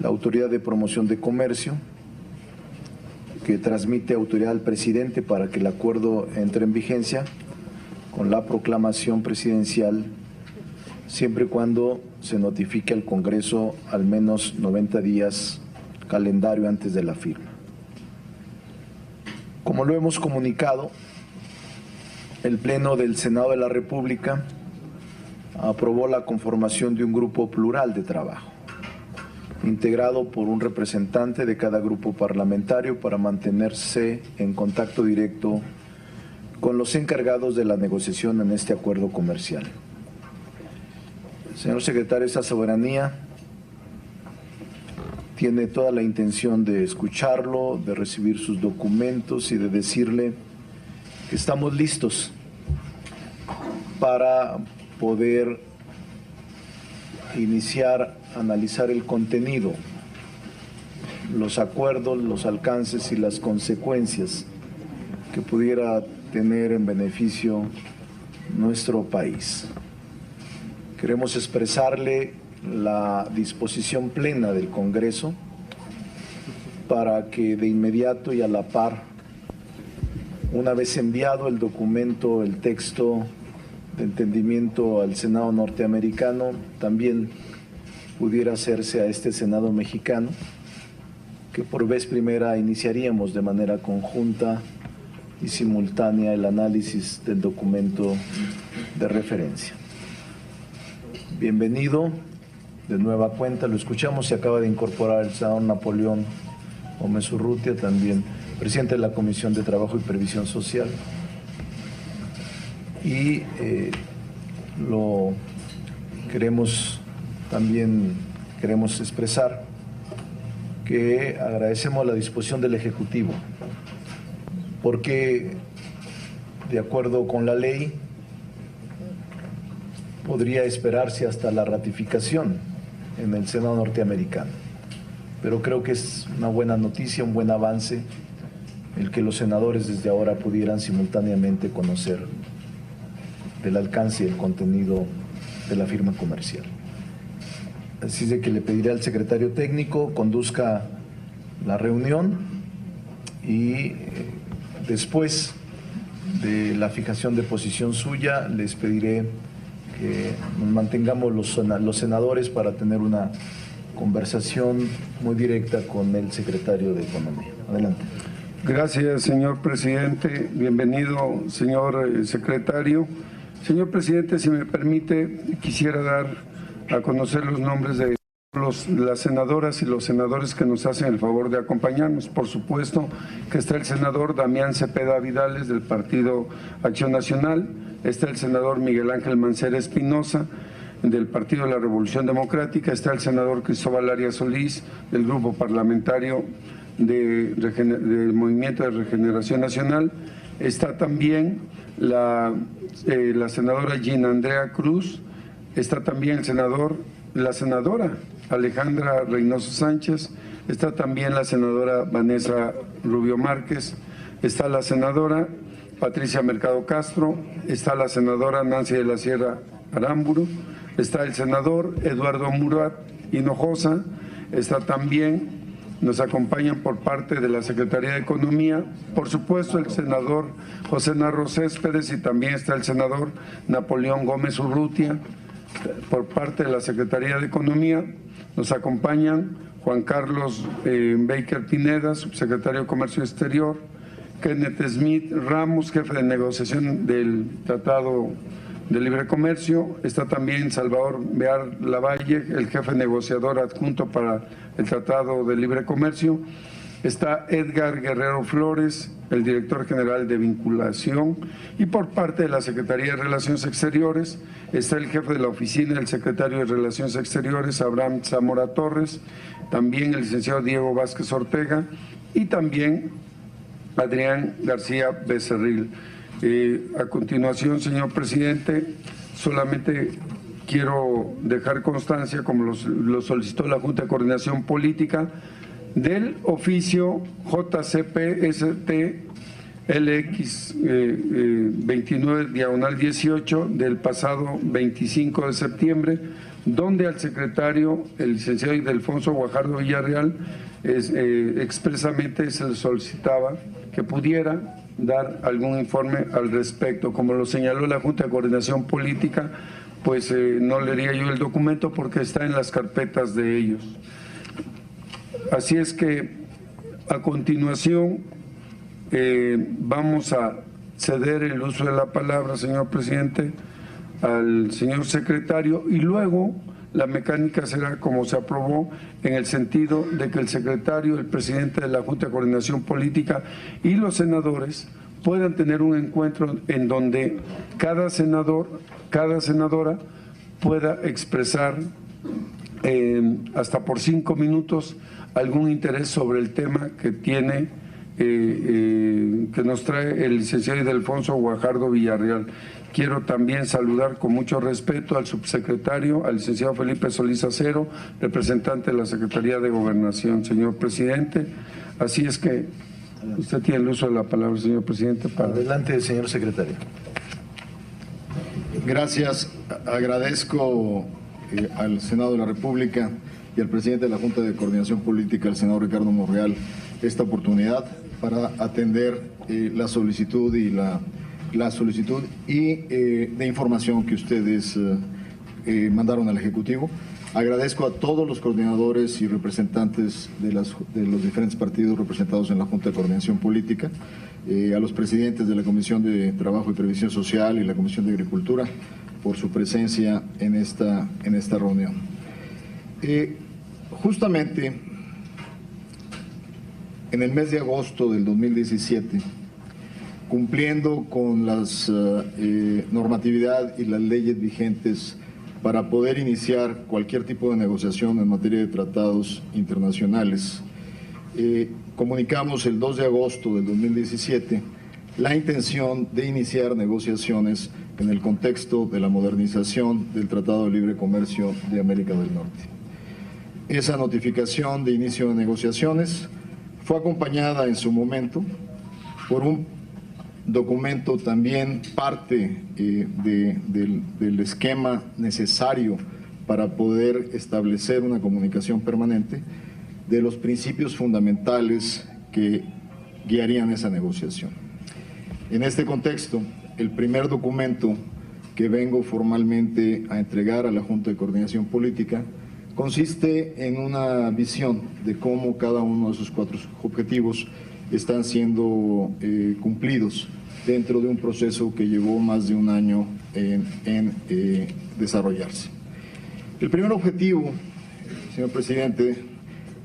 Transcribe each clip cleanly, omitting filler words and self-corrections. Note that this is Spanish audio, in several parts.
la Autoridad de Promoción de Comercio, que transmite autoridad al presidente para que el acuerdo entre en vigencia con la proclamación presidencial, siempre y cuando se notifique al Congreso al menos 90 días calendario antes de la firma. Como lo hemos comunicado, el Pleno del Senado de la República aprobó la conformación de un grupo plural de trabajo, integrado por un representante de cada grupo parlamentario para mantenerse en contacto directo con los encargados de la negociación en este acuerdo comercial. Señor secretario, esta soberanía tiene toda la intención de escucharlo, de recibir sus documentos y de decirle que estamos listos para poder iniciar a analizar el contenido, los acuerdos, los alcances y las consecuencias que pudiera tener en beneficio nuestro país. Queremos expresarle la disposición plena del Congreso para que de inmediato y a la par, una vez enviado el documento, el texto de entendimiento al Senado norteamericano, también pudiera hacerse a este Senado mexicano, que por vez primera iniciaríamos de manera conjunta y simultánea el análisis del documento de referencia. Bienvenido de nueva cuenta, lo escuchamos, se acaba de incorporar el senador Napoleón Gómez Urrutia, también presidente de la Comisión de Trabajo y Previsión Social. Y queremos expresar que agradecemos la disposición del Ejecutivo, porque de acuerdo con la ley podría esperarse hasta la ratificación en el Senado norteamericano, pero creo que es una buena noticia, un buen avance el que los senadores desde ahora pudieran simultáneamente conocer del alcance y el contenido de la firma comercial. Así de que le pediré al secretario técnico conduzca la reunión y después de la fijación de posición suya les pediré que nos mantengamos los senadores para tener una conversación muy directa con el secretario de Economía. Adelante. Gracias, señor presidente. Bienvenido, señor secretario. Señor presidente, si me permite, quisiera dar a conocer los nombres de las senadoras y los senadores que nos hacen el favor de acompañarnos. Por supuesto que está el senador Damián Cepeda Vidales del Partido Acción Nacional, está el senador Miguel Ángel Mancera Espinosa del Partido de la Revolución Democrática, está el senador Cristóbal Arias Solís del Grupo Parlamentario del Movimiento de Regeneración Nacional, está también la senadora Gina Andrea Cruz, está también la senadora Alejandra Reynoso Sánchez, está también la senadora Vanessa Rubio Márquez, está la senadora Patricia Mercado Castro, está la senadora Nancy de la Sierra Aramburu, está el senador Eduardo Murat Hinojosa, está también, nos acompañan por parte de la Secretaría de Economía, por supuesto el senador José Narro Céspedes y también está el senador Napoleón Gómez Urrutia. Por parte de la Secretaría de Economía nos acompañan Juan Carlos Baker Pineda, subsecretario de Comercio Exterior, Kenneth Smith Ramos, jefe de negociación del Tratado de Libre Comercio, está también Salvador Bear Lavalle, el jefe negociador adjunto para el Tratado de Libre Comercio, está Edgar Guerrero Flores, el director general de vinculación, y por parte de la Secretaría de Relaciones Exteriores está el jefe de la oficina del secretario de Relaciones Exteriores, Abraham Zamora Torres, también el licenciado Diego Vázquez Ortega y también Adrián García Becerril. A continuación, señor presidente, solamente quiero dejar constancia, como lo solicitó la Junta de Coordinación Política, del oficio JCPST LX 29/18 del pasado 25 de septiembre, donde al secretario, el licenciado Ildefonso Guajardo Villarreal, expresamente se le solicitaba que pudiera dar algún informe al respecto. Como lo señaló la Junta de Coordinación Política, pues no leería yo el documento porque está en las carpetas de ellos. Así es que a continuación vamos a ceder el uso de la palabra, señor presidente, al señor secretario, y luego la mecánica será como se aprobó, en el sentido de que el secretario, el presidente de la Junta de Coordinación Política y los senadores puedan tener un encuentro en donde cada senador, cada senadora pueda expresar hasta por 5 minutos algún interés sobre el tema que tiene, que nos trae el licenciado Ildefonso Guajardo Villarreal. Quiero también saludar con mucho respeto al subsecretario, al licenciado Felipe Solís Acero, representante de la Secretaría de Gobernación, señor presidente. Así es que usted tiene el uso de la palabra, señor presidente. Adelante, señor secretario. Gracias. Agradezco al Senado de la República y al presidente de la Junta de Coordinación Política, el senador Ricardo Monreal, esta oportunidad para atender la solicitud de información que ustedes mandaron al Ejecutivo. Agradezco a todos los coordinadores y representantes de los diferentes partidos representados en la Junta de Coordinación Política, a los presidentes de la Comisión de Trabajo y Previsión Social y la Comisión de Agricultura por su presencia en esta reunión. Justamente en el mes de agosto del 2017, cumpliendo con las normatividad y las leyes vigentes para poder iniciar cualquier tipo de negociación en materia de tratados internacionales, comunicamos el 2 de agosto del 2017 la intención de iniciar negociaciones en el contexto de la modernización del Tratado de Libre Comercio de América del Norte. Esa notificación de inicio de negociaciones fue acompañada en su momento por un documento también parte del esquema necesario para poder establecer una comunicación permanente de los principios fundamentales que guiarían esa negociación. En este contexto, el primer documento que vengo formalmente a entregar a la Junta de Coordinación Política consiste en una visión de cómo cada uno de esos 4 objetivos están siendo cumplidos dentro de un proceso que llevó más de un año en desarrollarse. El primer objetivo, señor presidente,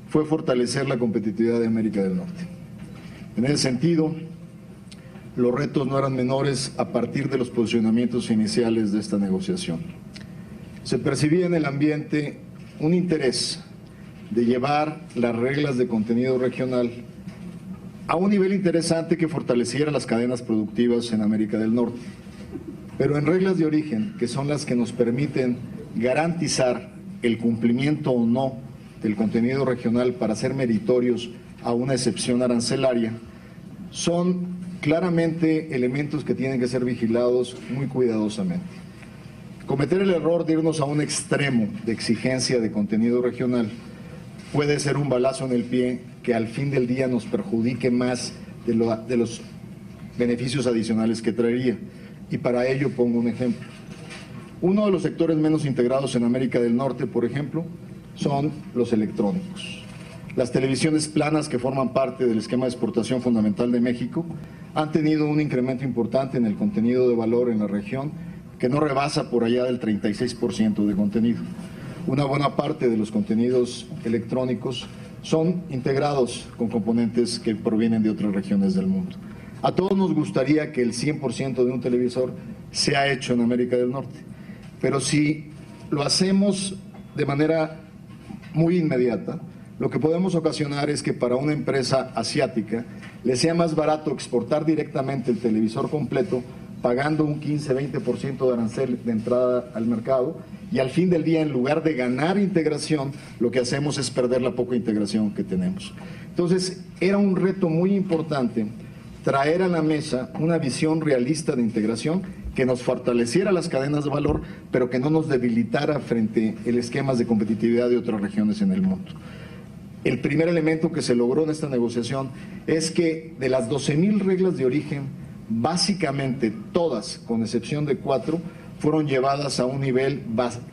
fue fortalecer la competitividad de América del Norte. En ese sentido, los retos no eran menores a partir de los posicionamientos iniciales de esta negociación. Se percibía en el ambiente un interés de llevar las reglas de contenido regional a un nivel interesante que fortaleciera las cadenas productivas en América del Norte, pero en reglas de origen, que son las que nos permiten garantizar el cumplimiento o no del contenido regional para ser meritorios a una excepción arancelaria, son claramente elementos que tienen que ser vigilados muy cuidadosamente. Cometer el error de irnos a un extremo de exigencia de contenido regional puede ser un balazo en el pie que al fin del día nos perjudique más de los beneficios adicionales que traería. Y para ello pongo un ejemplo. Uno de los sectores menos integrados en América del Norte, por ejemplo, son los electrónicos. Las televisiones planas, que forman parte del esquema de exportación fundamental de México, han tenido un incremento importante en el contenido de valor en la región que no rebasa por allá del 36% de contenido. Una buena parte de los contenidos electrónicos son integrados con componentes que provienen de otras regiones del mundo. A todos nos gustaría que el 100% de un televisor sea hecho en América del Norte, pero si lo hacemos de manera muy inmediata, lo que podemos ocasionar es que para una empresa asiática le sea más barato exportar directamente el televisor completo, pagando un 15-20% de arancel de entrada al mercado, y al fin del día, en lugar de ganar integración, lo que hacemos es perder la poca integración que tenemos. Entonces, era un reto muy importante traer a la mesa una visión realista de integración que nos fortaleciera las cadenas de valor, pero que no nos debilitara frente a los esquemas de competitividad de otras regiones en el mundo. El primer elemento que se logró en esta negociación es que de las 12,000 reglas de origen, básicamente todas, con excepción de 4, fueron llevadas a un nivel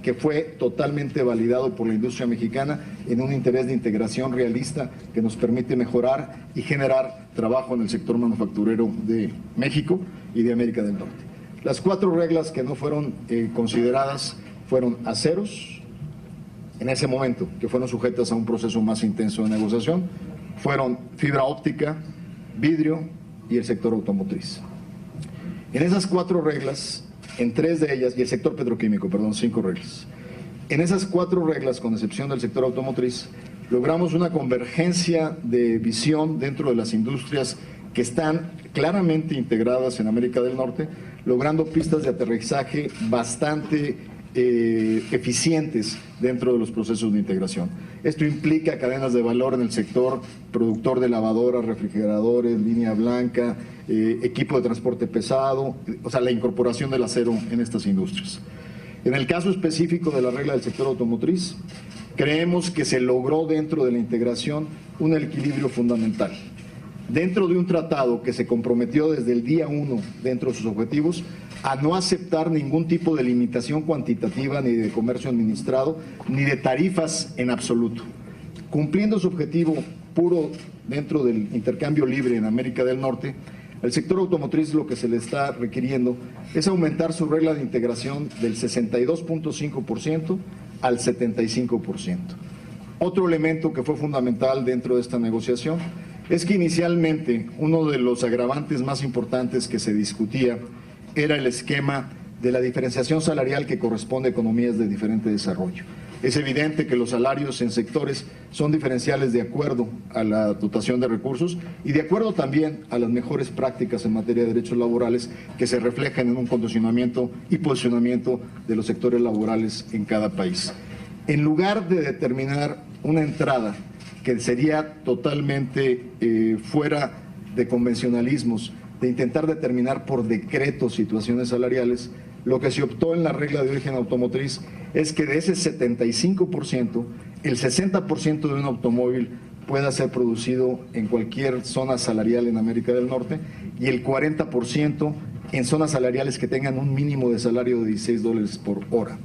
que fue totalmente validado por la industria mexicana en un interés de integración realista que nos permite mejorar y generar trabajo en el sector manufacturero de México y de América del Norte. Las 4 reglas que no fueron consideradas fueron aceros, en ese momento, que fueron sujetas a un proceso más intenso de negociación, fueron fibra óptica, vidrio y el sector automotriz. En esas 4 reglas, en 3 de ellas, y el sector petroquímico, perdón, 5 reglas. En esas 4 reglas, con excepción del sector automotriz, logramos una convergencia de visión dentro de las industrias que están claramente integradas en América del Norte, logrando pistas de aterrizaje bastante eficientes dentro de los procesos de integración. Esto implica cadenas de valor en el sector productor de lavadoras, refrigeradores, línea blanca, equipo de transporte pesado, o sea, la incorporación del acero en estas industrias. En el caso específico de la regla del sector automotriz, creemos que se logró dentro de la integración un equilibrio fundamental. Dentro de un tratado que se comprometió desde el día 1 dentro de sus objetivos a no aceptar ningún tipo de limitación cuantitativa ni de comercio administrado ni de tarifas en absoluto. Cumpliendo su objetivo puro dentro del intercambio libre en América del Norte, al sector automotriz lo que se le está requiriendo es aumentar su regla de integración del 62.5% al 75%. Otro elemento que fue fundamental dentro de esta negociación es que inicialmente uno de los agravantes más importantes que se discutía era el esquema de la diferenciación salarial que corresponde a economías de diferente desarrollo. Es evidente que los salarios en sectores son diferenciales de acuerdo a la dotación de recursos y de acuerdo también a las mejores prácticas en materia de derechos laborales que se reflejan en un condicionamiento y posicionamiento de los sectores laborales en cada país. En lugar de determinar una entrada que sería totalmente fuera de convencionalismos, de intentar determinar por decreto situaciones salariales, lo que se optó en la regla de origen automotriz es que de ese 75%, el 60% de un automóvil pueda ser producido en cualquier zona salarial en América del Norte y el 40% en zonas salariales que tengan un mínimo de salario de $16 por hora.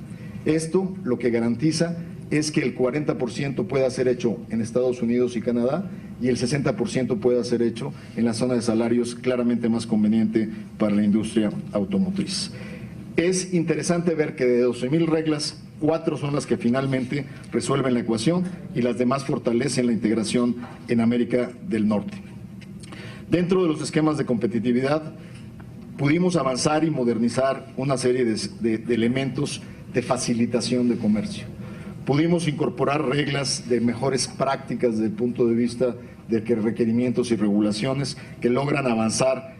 Esto lo que garantiza es que el 40% pueda ser hecho en Estados Unidos y Canadá y el 60% pueda ser hecho en la zona de salarios claramente más conveniente para la industria automotriz. Es interesante ver que de 12,000 reglas, 4 son las que finalmente resuelven la ecuación y las demás fortalecen la integración en América del Norte. Dentro de los esquemas de competitividad, pudimos avanzar y modernizar una serie de elementos de facilitación de comercio. Pudimos incorporar reglas de mejores prácticas desde el punto de vista de requerimientos y regulaciones que logran avanzar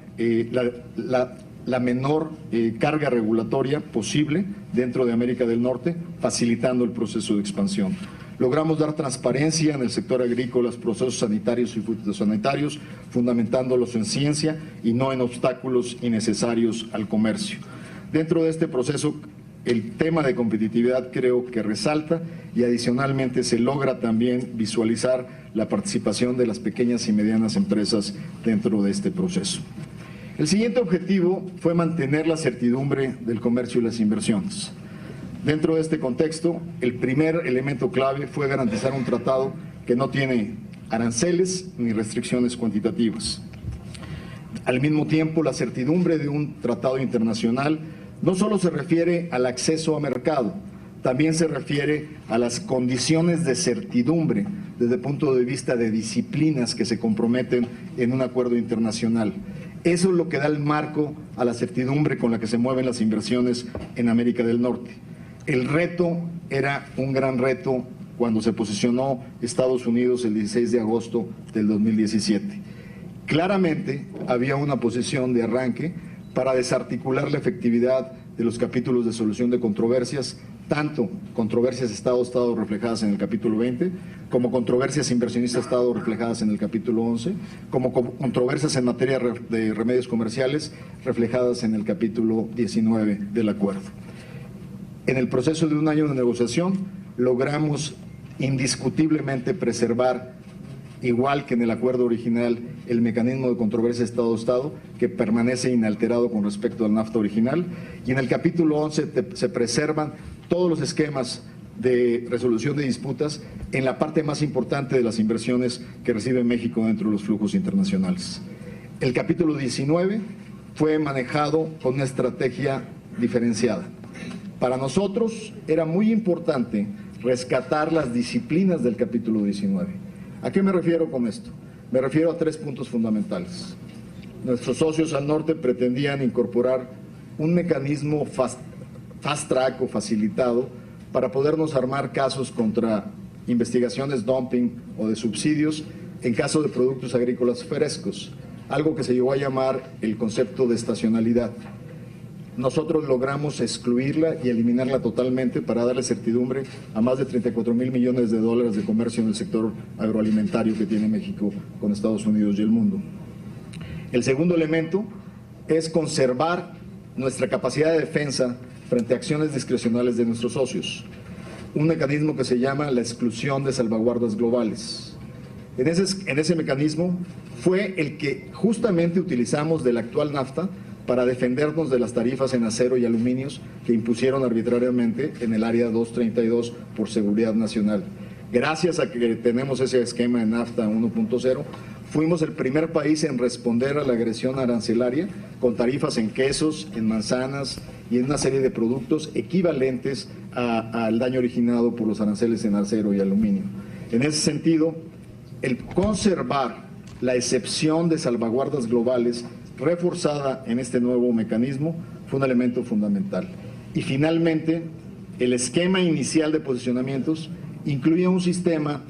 la menor carga regulatoria posible dentro de América del Norte, facilitando el proceso de expansión. Logramos dar transparencia en el sector agrícola, los procesos sanitarios y fitosanitarios, fundamentándolos en ciencia y no en obstáculos innecesarios al comercio. Dentro de este proceso, el tema de competitividad creo que resalta y adicionalmente se logra también visualizar la participación de las pequeñas y medianas empresas dentro de este proceso. El siguiente objetivo fue mantener la certidumbre del comercio y las inversiones. Dentro de este contexto, el primer elemento clave fue garantizar un tratado que no tiene aranceles ni restricciones cuantitativas. Al mismo tiempo, la certidumbre de un tratado internacional no solo se refiere al acceso a mercado, también se refiere a las condiciones de certidumbre desde el punto de vista de disciplinas que se comprometen en un acuerdo internacional. Eso es lo que da el marco a la certidumbre con la que se mueven las inversiones en América del Norte. El reto era un gran reto cuando se posicionó Estados Unidos el 16 de agosto del 2017. Claramente había una posición de arranque para desarticular la efectividad de los capítulos de solución de controversias tanto controversias Estado-Estado reflejadas en el capítulo 20, como controversias inversionista-Estado reflejadas en el capítulo 11, como controversias en materia de remedios comerciales reflejadas en el capítulo 19 del acuerdo. En el proceso de un año de negociación logramos indiscutiblemente preservar, igual que en el acuerdo original, el mecanismo de controversia Estado-Estado, que permanece inalterado con respecto al NAFTA original, y en el capítulo 11 se preservan todos los esquemas de resolución de disputas en la parte más importante de las inversiones que recibe México dentro de los flujos internacionales. El capítulo 19 fue manejado con una estrategia diferenciada. Para nosotros era muy importante rescatar las disciplinas del capítulo 19. ¿A qué me refiero con esto? Me refiero a 3 puntos fundamentales. Nuestros socios al norte pretendían incorporar un mecanismo fast track o facilitado para podernos armar casos contra investigaciones dumping o de subsidios en caso de productos agrícolas frescos, algo que se llegó a llamar el concepto de estacionalidad. Nosotros logramos excluirla y eliminarla totalmente para darle certidumbre a más de 34,000 millones de dólares de comercio en el sector agroalimentario que tiene México con Estados Unidos y el mundo. El segundo elemento es conservar nuestra capacidad de defensa frente a acciones discrecionales de nuestros socios, un mecanismo que se llama la exclusión de salvaguardas globales. En ese mecanismo fue el que justamente utilizamos del actual NAFTA para defendernos de las tarifas en acero y aluminios que impusieron arbitrariamente en el área 232 por seguridad nacional. Gracias a que tenemos ese esquema en NAFTA 1.0, fuimos el primer país en responder a la agresión arancelaria con tarifas en quesos, en manzanas y en una serie de productos equivalentes al daño originado por los aranceles en acero y aluminio. En ese sentido, el conservar la excepción de salvaguardas globales reforzada en este nuevo mecanismo fue un elemento fundamental. Y finalmente, el esquema inicial de posicionamientos incluía un sistema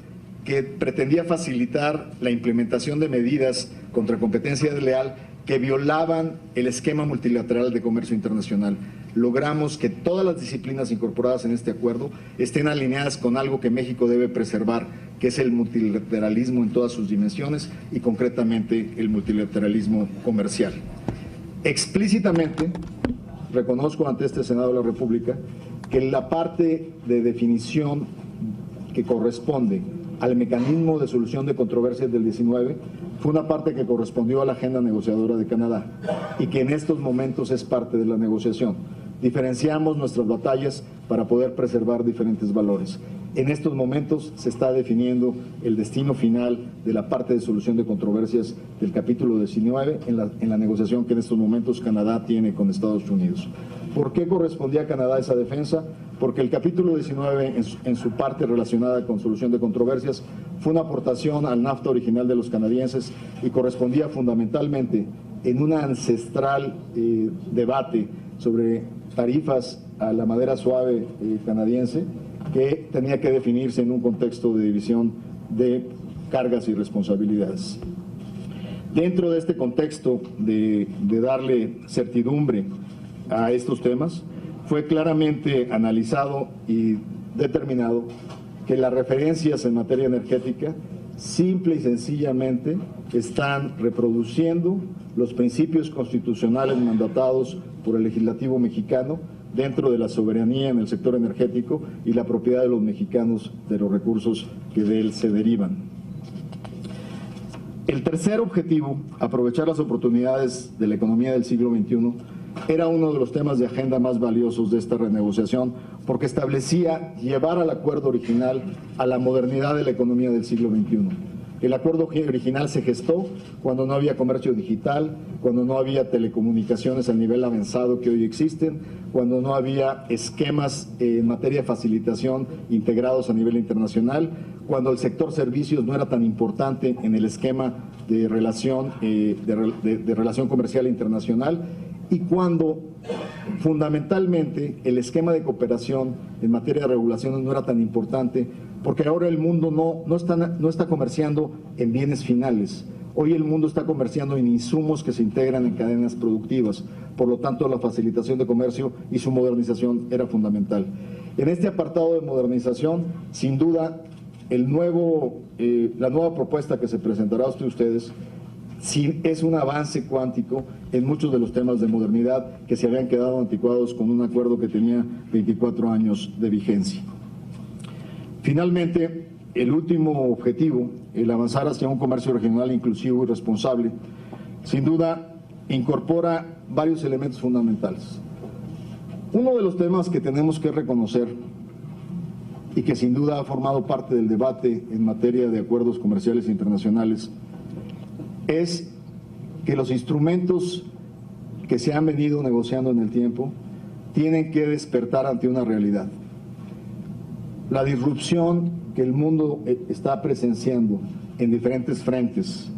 que pretendía facilitar la implementación de medidas contra competencia desleal que violaban el esquema multilateral de comercio internacional. Logramos que todas las disciplinas incorporadas en este acuerdo estén alineadas con algo que México debe preservar, que es el multilateralismo en todas sus dimensiones y concretamente el multilateralismo comercial. Explícitamente reconozco ante este Senado de la República que la parte de definición que corresponde al mecanismo de solución de controversias del 19 fue una parte que correspondió a la agenda negociadora de Canadá y que en estos momentos es parte de la negociación. Diferenciamos nuestras batallas para poder preservar diferentes valores. En estos momentos se está definiendo el destino final de la parte de solución de controversias del capítulo 19 en la negociación que en estos momentos Canadá tiene con Estados Unidos. ¿Por qué correspondía a Canadá esa defensa? Porque el capítulo 19 en su parte relacionada con solución de controversias fue una aportación al NAFTA original de los canadienses y correspondía fundamentalmente en un ancestral debate sobre tarifas a la madera suave canadiense que tenía que definirse en un contexto de división de cargas y responsabilidades. Dentro de este contexto de darle certidumbre a estos temas, fue claramente analizado y determinado que las referencias en materia energética simple y sencillamente están reproduciendo los principios constitucionales mandatados por el legislativo mexicano dentro de la soberanía en el sector energético y la propiedad de los mexicanos de los recursos que de él se derivan. El tercer objetivo, aprovechar las oportunidades de la economía del siglo XXI, era uno de los temas de agenda más valiosos de esta renegociación porque establecía llevar al acuerdo original a la modernidad de la economía del siglo XXI. El acuerdo original se gestó cuando no había comercio digital, cuando no había telecomunicaciones al nivel avanzado que hoy existen, cuando no había esquemas en materia de facilitación integrados a nivel internacional, cuando el sector servicios no era tan importante en el esquema de relación, de relación comercial internacional, y cuando fundamentalmente el esquema de cooperación en materia de regulaciones no era tan importante, porque ahora el mundo no está comerciando en bienes finales. Hoy el mundo está comerciando en insumos que se integran en cadenas productivas. Por lo tanto, la facilitación de comercio y su modernización era fundamental. En este apartado de modernización, sin duda, la nueva propuesta que se presentará a ustedes sí es un avance cuántico en muchos de los temas de modernidad que se habían quedado anticuados con un acuerdo que tenía 24 años de vigencia. Finalmente, el último objetivo, el avanzar hacia un comercio regional inclusivo y responsable, sin duda incorpora varios elementos fundamentales. Uno de los temas que tenemos que reconocer y que sin duda ha formado parte del debate en materia de acuerdos comerciales internacionales es que los instrumentos que se han venido negociando en el tiempo tienen que despertar ante una realidad. La disrupción que el mundo está presenciando en diferentes frentes,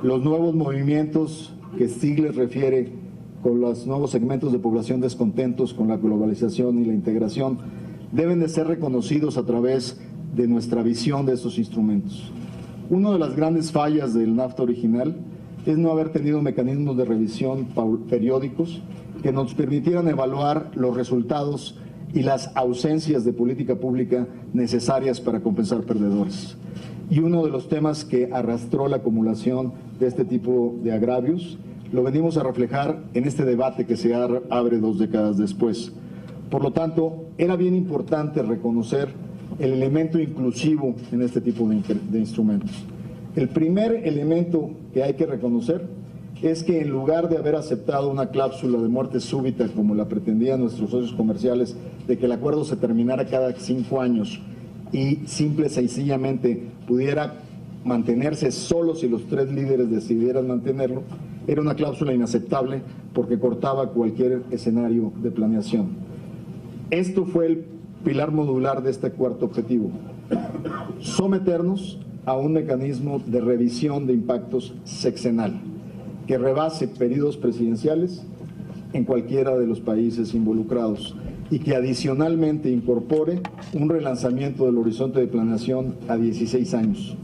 los nuevos movimientos que Stiglitz refiere con los nuevos segmentos de población descontentos con la globalización y la integración, deben de ser reconocidos a través de nuestra visión de estos instrumentos. Una de las grandes fallas del NAFTA original es no haber tenido mecanismos de revisión periódicos que nos permitieran evaluar los resultados y las ausencias de política pública necesarias para compensar perdedores. Y uno de los temas que arrastró la acumulación de este tipo de agravios lo venimos a reflejar en este debate que se abre 2 décadas después. Por lo tanto, era bien importante reconocer el elemento inclusivo en este tipo de instrumentos. El primer elemento que hay que reconocer es que en lugar de haber aceptado una cláusula de muerte súbita como la pretendían nuestros socios comerciales, de que el acuerdo se terminara cada 5 años y simple y sencillamente pudiera mantenerse solo si los 3 líderes decidieran mantenerlo, era una cláusula inaceptable porque cortaba cualquier escenario de planeación. Esto fue el pilar modular de este cuarto objetivo: someternos a un mecanismo de revisión de impactos sexenal que rebase periodos presidenciales en cualquiera de los países involucrados y que adicionalmente incorpore un relanzamiento del horizonte de planeación a 16 años.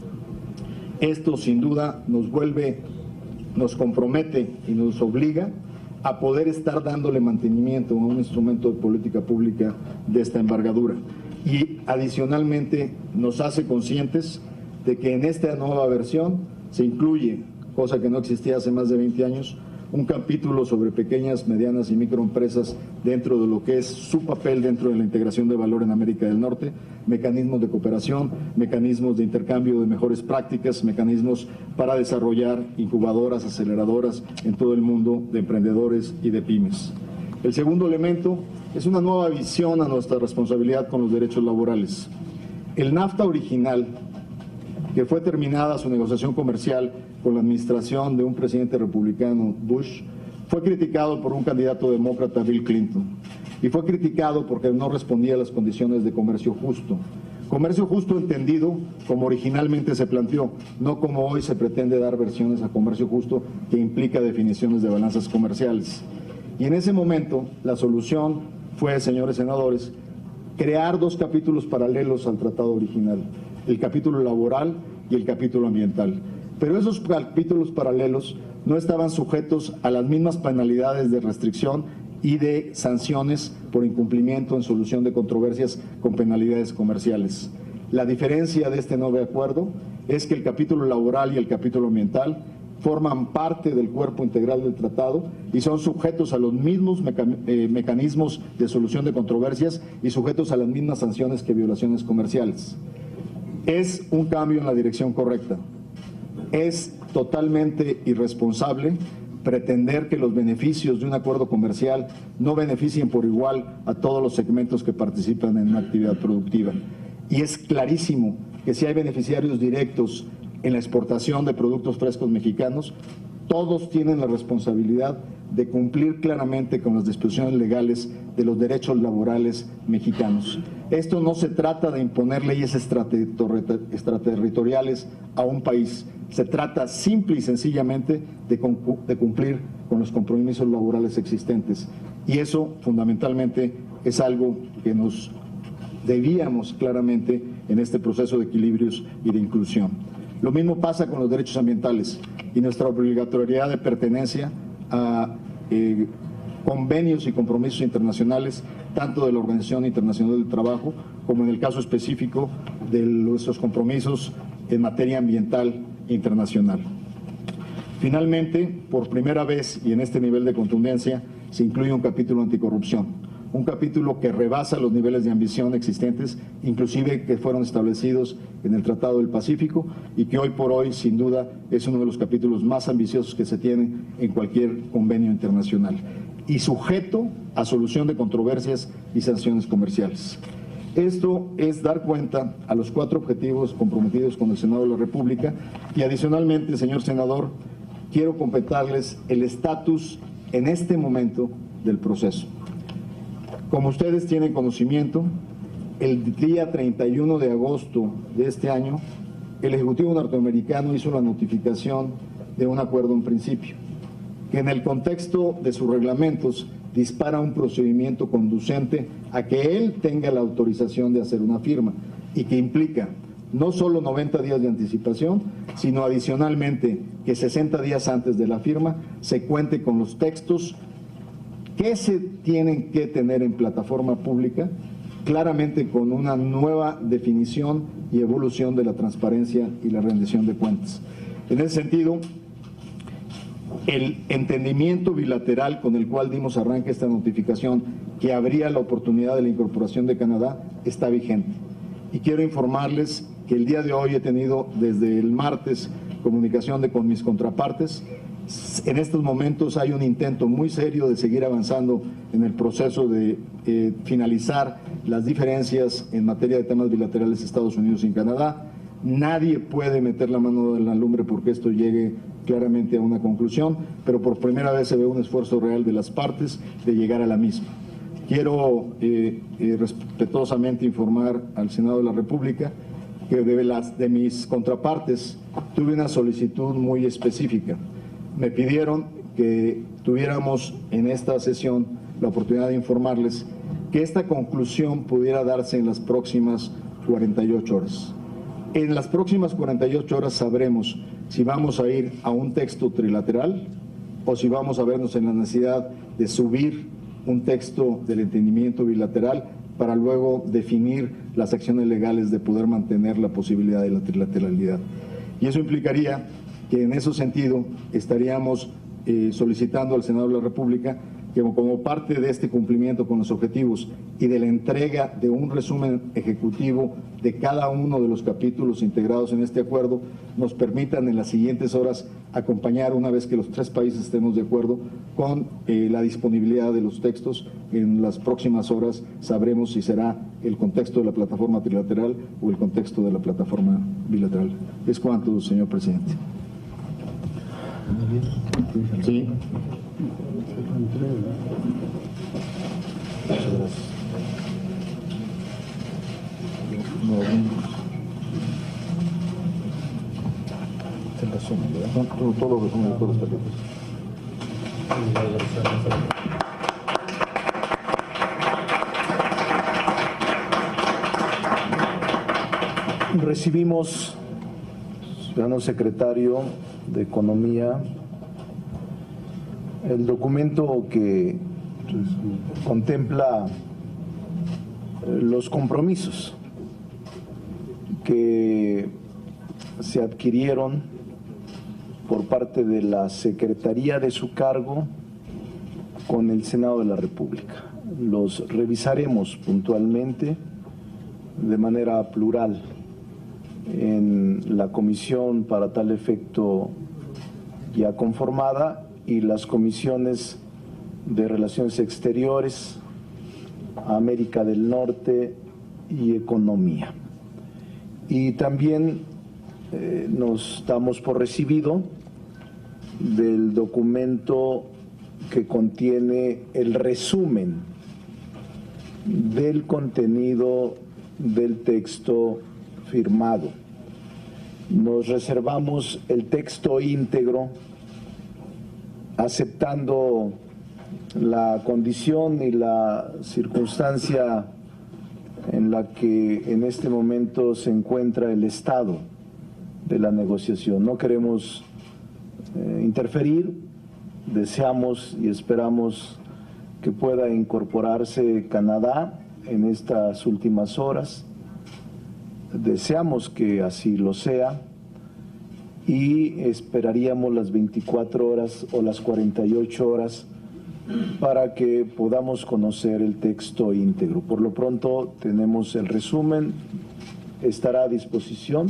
Esto sin duda nos compromete y nos obliga a poder estar dándole mantenimiento a un instrumento de política pública de esta envergadura. Y adicionalmente nos hace conscientes de que en esta nueva versión se incluye, cosa que no existía hace más de 20 años, un capítulo sobre pequeñas, medianas y microempresas dentro de lo que es su papel dentro de la integración de valor en América del Norte, mecanismos de cooperación, mecanismos de intercambio de mejores prácticas, mecanismos para desarrollar incubadoras, aceleradoras en todo el mundo de emprendedores y de pymes. El segundo elemento es una nueva visión a nuestra responsabilidad con los derechos laborales. El NAFTA original, que fue terminada su negociación comercial con la administración de un presidente republicano, Bush, fue criticado por un candidato demócrata, Bill Clinton, y fue criticado porque no respondía a las condiciones de comercio justo. Comercio justo entendido como originalmente se planteó, no como hoy se pretende dar versiones a comercio justo que implica definiciones de balanzas comerciales. Y en ese momento la solución fue, señores senadores, crear 2 capítulos paralelos al tratado original: el capítulo laboral y el capítulo ambiental. Pero esos capítulos paralelos no estaban sujetos a las mismas penalidades de restricción y de sanciones por incumplimiento en solución de controversias con penalidades comerciales. La diferencia de este nuevo acuerdo es que el capítulo laboral y el capítulo ambiental forman parte del cuerpo integral del tratado y son sujetos a los mismos mecanismos de solución de controversias y sujetos a las mismas sanciones que violaciones comerciales. Es un cambio en la dirección correcta. Es totalmente irresponsable pretender que los beneficios de un acuerdo comercial no beneficien por igual a todos los segmentos que participan en una actividad productiva. Y es clarísimo que si hay beneficiarios directos en la exportación de productos frescos mexicanos, todos tienen la responsabilidad de cumplir claramente con las disposiciones legales de los derechos laborales mexicanos. Esto no se trata de imponer leyes extraterritoriales a un país, se trata simple y sencillamente de cumplir con los compromisos laborales existentes. Y eso fundamentalmente es algo que nos debíamos claramente en este proceso de equilibrios y de inclusión. Lo mismo pasa con los derechos ambientales y nuestra obligatoriedad de pertenencia a convenios y compromisos internacionales tanto de la Organización Internacional del Trabajo como en el caso específico de nuestros compromisos en materia ambiental internacional. Finalmente, por primera vez y en este nivel de contundencia, se incluye un capítulo anticorrupción, un capítulo que rebasa los niveles de ambición existentes, inclusive que fueron establecidos en el Tratado del Pacífico y que hoy por hoy, sin duda, es uno de los capítulos más ambiciosos que se tienen en cualquier convenio internacional y sujeto a solución de controversias y sanciones comerciales. Esto es dar cuenta a los 4 objetivos comprometidos con el Senado de la República y adicionalmente, señor senador, quiero completarles el estatus en este momento del proceso. Como ustedes tienen conocimiento, el día 31 de agosto de este año, el Ejecutivo norteamericano hizo la notificación de un acuerdo en principio, que en el contexto de sus reglamentos dispara un procedimiento conducente a que él tenga la autorización de hacer una firma y que implica no solo 90 días de anticipación, sino adicionalmente que 60 días antes de la firma se cuente con los textos que se tienen que tener en plataforma pública, claramente con una nueva definición y evolución de la transparencia y la rendición de cuentas. En ese sentido, el entendimiento bilateral con el cual dimos arranque a esta notificación, que abría la oportunidad de la incorporación de Canadá, está vigente. Y quiero informarles que el día de hoy he tenido desde el martes comunicación con mis contrapartes. En estos momentos hay un intento muy serio de seguir avanzando en el proceso de finalizar las diferencias en materia de temas bilaterales Estados Unidos y Canadá. Nadie puede meter la mano en la lumbre porque esto llegue claramente a una conclusión, pero por primera vez se ve un esfuerzo real de las partes de llegar a la misma. Quiero respetuosamente informar al Senado de la República que de mis contrapartes tuve una solicitud muy específica. Me pidieron que tuviéramos en esta sesión la oportunidad de informarles que esta conclusión pudiera darse en las próximas 48 horas. En las próximas 48 horas sabremos si vamos a ir a un texto trilateral o si vamos a vernos en la necesidad de subir un texto del entendimiento bilateral para luego definir las acciones legales de poder mantener la posibilidad de la trilateralidad. Y eso implicaría que en ese sentido estaríamos solicitando al Senado de la República que como parte de este cumplimiento con los objetivos y de la entrega de un resumen ejecutivo de cada uno de los capítulos integrados en este acuerdo, nos permitan en las siguientes horas acompañar, una vez que los 3 países estemos de acuerdo, con la disponibilidad de los textos. En las próximas horas sabremos si será el contexto de la plataforma trilateral o el contexto de la plataforma bilateral. Es cuanto, señor presidente. Sí. Muchas gracias. Se resume, ¿verdad? Todo lo resumen de todos los capítulos. Recibimos, ciudadano secretario de Economía, el documento que contempla los compromisos que se adquirieron por parte de la Secretaría de su cargo con el Senado de la República. Los revisaremos puntualmente de manera plural en la comisión para tal efecto ya conformada y las comisiones de Relaciones Exteriores, América del Norte y Economía. Y también nos damos por recibido del documento que contiene el resumen del contenido del texto firmado. Nos reservamos el texto íntegro, aceptando la condición y la circunstancia en la que en este momento se encuentra el estado de la negociación. No queremos interferir, deseamos y esperamos que pueda incorporarse Canadá en estas últimas horas. Deseamos que así lo sea y esperaríamos las 24 horas o las 48 horas para que podamos conocer el texto íntegro. Por lo pronto tenemos el resumen, estará a disposición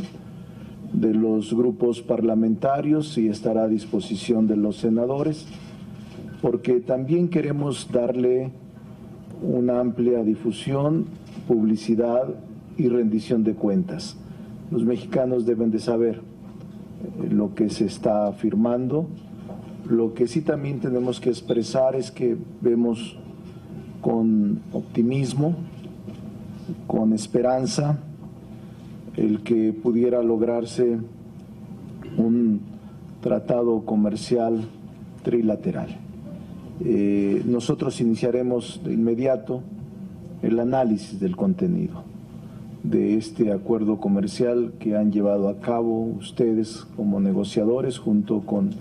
de los grupos parlamentarios y estará a disposición de los senadores, porque también queremos darle una amplia difusión, publicidad y rendición de cuentas. Los mexicanos deben de saber lo que se está firmando. Lo que sí también tenemos que expresar es que vemos con optimismo, con esperanza, el que pudiera lograrse un tratado comercial trilateral. Nosotros iniciaremos de inmediato el análisis del contenido de este acuerdo comercial que han llevado a cabo ustedes como negociadores, junto con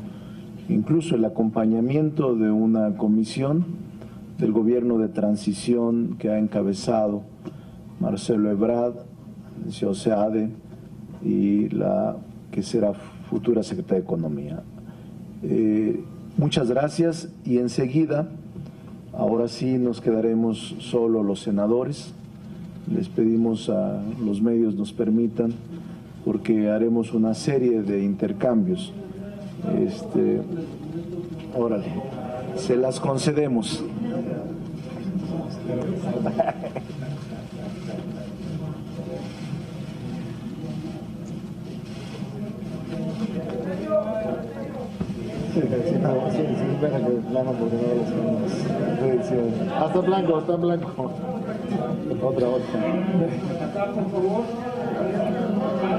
incluso el acompañamiento de una comisión del gobierno de transición que ha encabezado Marcelo Ebrard, Seade y la que será futura secretaria de Economía. Muchas gracias y enseguida, ahora sí nos quedaremos solo los senadores. Les pedimos a los medios nos permitan, porque haremos una serie de intercambios. Órale, se las concedemos. Hasta blanco, está blanco. Otra.